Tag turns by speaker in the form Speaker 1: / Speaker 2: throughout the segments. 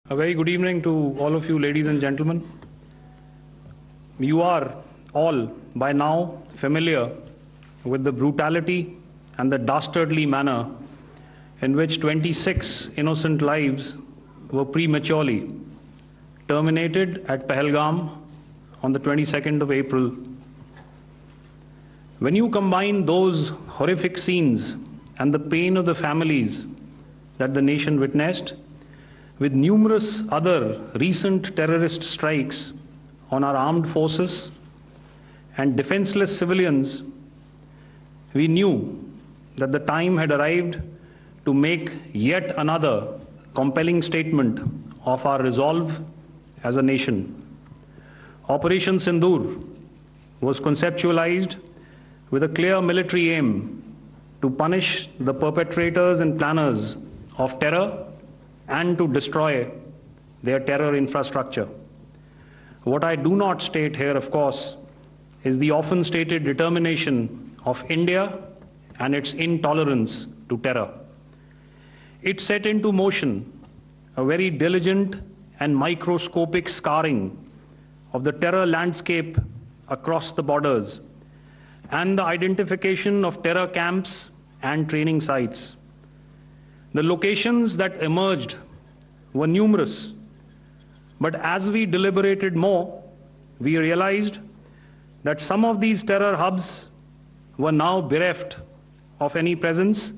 Speaker 1: A very good evening to all of you, ladies and gentlemen. You are all by now familiar with the brutality and the dastardly manner in which 26 innocent lives were prematurely terminated at Pahlegam on the 22nd of April. When you combine those horrific scenes and the pain of the families that the nation witnessed with numerous other recent terrorist strikes on our armed forces and defenseless civilians, we knew that the time had arrived to make yet another compelling statement of our resolve as a nation. Operation Sindoor was conceptualized with a clear military aim to punish the perpetrators and planners of terror and to destroy their terror infrastructure. What I do not state here, of course, is the often stated determination of India and its intolerance to terror. It set into motion a very diligent and microscopic scarring of the terror landscape across the borders and the identification of terror camps and training sites. The locations that emerged were numerous, but as we deliberated more, we realized that some of these terror hubs were now bereft of any presence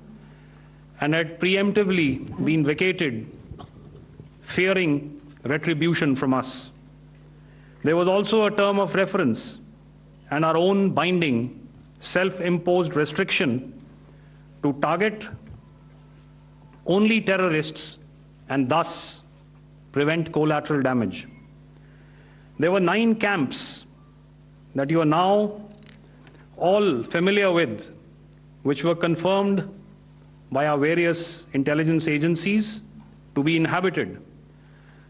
Speaker 1: and had preemptively been vacated, fearing retribution from us. There was also a term of reference and our own binding, self-imposed restriction to target only terrorists and thus prevent collateral damage. There were 9 camps that you are now all familiar with, which were confirmed by our various intelligence agencies to be inhabited.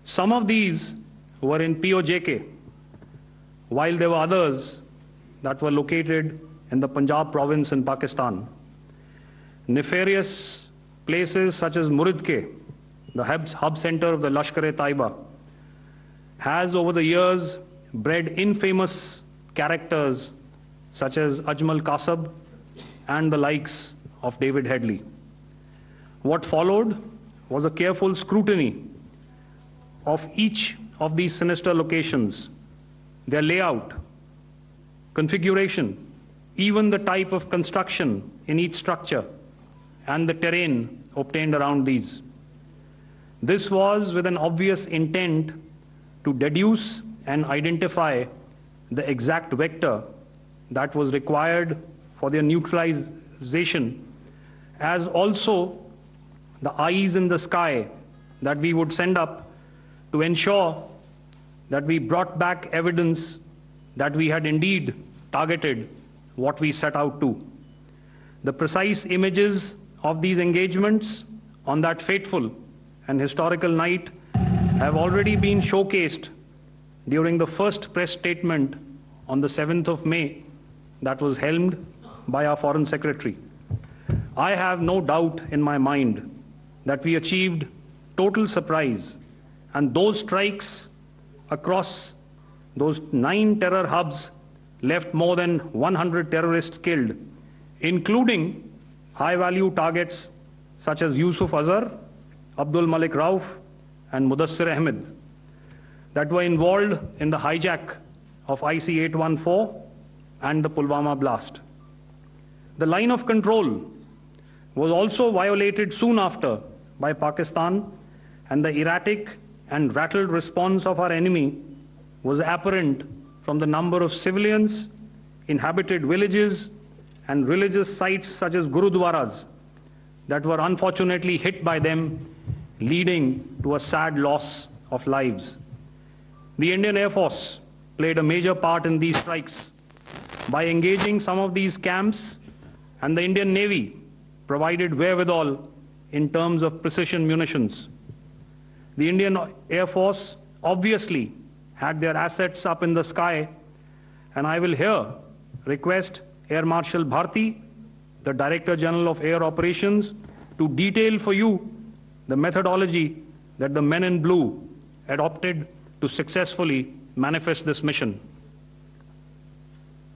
Speaker 1: Some of these were in POJK, while there were others that were located in the Punjab province in Pakistan. Nefarious places such as Muridke, the hub center of the Lashkar-e-Taiba, has over the years bred infamous characters such as Ajmal Kasab and the likes of David Headley. What followed was a careful scrutiny of each of these sinister locations, their layout, configuration, even the type of construction in each structure, and the terrain obtained around these. This was with an obvious intent to deduce and identify the exact vector that was required for their neutralization, as also the eyes in the sky that we would send up to ensure that we brought back evidence that we had indeed targeted what we set out to. The precise images of these engagements on that fateful and historical night have already been showcased during the first press statement on the 7th of May that was helmed by our Foreign Secretary. I have no doubt in my mind that we achieved total surprise, and those strikes across those 9 terror hubs left more than 100 terrorists killed, including high-value targets such as Yusuf Azhar, Abdul Malik Rauf, and Mudassir Ahmed that were involved in the hijack of IC-814 and the Pulwama blast. The line of control was also violated soon after by Pakistan, and the erratic and rattled response of our enemy was apparent from the number of civilians, inhabited villages, and religious sites such as Gurudwaras that were unfortunately hit by them, leading to a sad loss of lives. The Indian Air Force played a major part in these strikes by engaging some of these camps, and the Indian Navy provided wherewithal in terms of precision munitions. The Indian Air Force obviously had their assets up in the sky, and I will here request Air Marshal Bharti, the Director General of Air Operations, to detail for you the methodology that the men in blue adopted to successfully manifest this mission.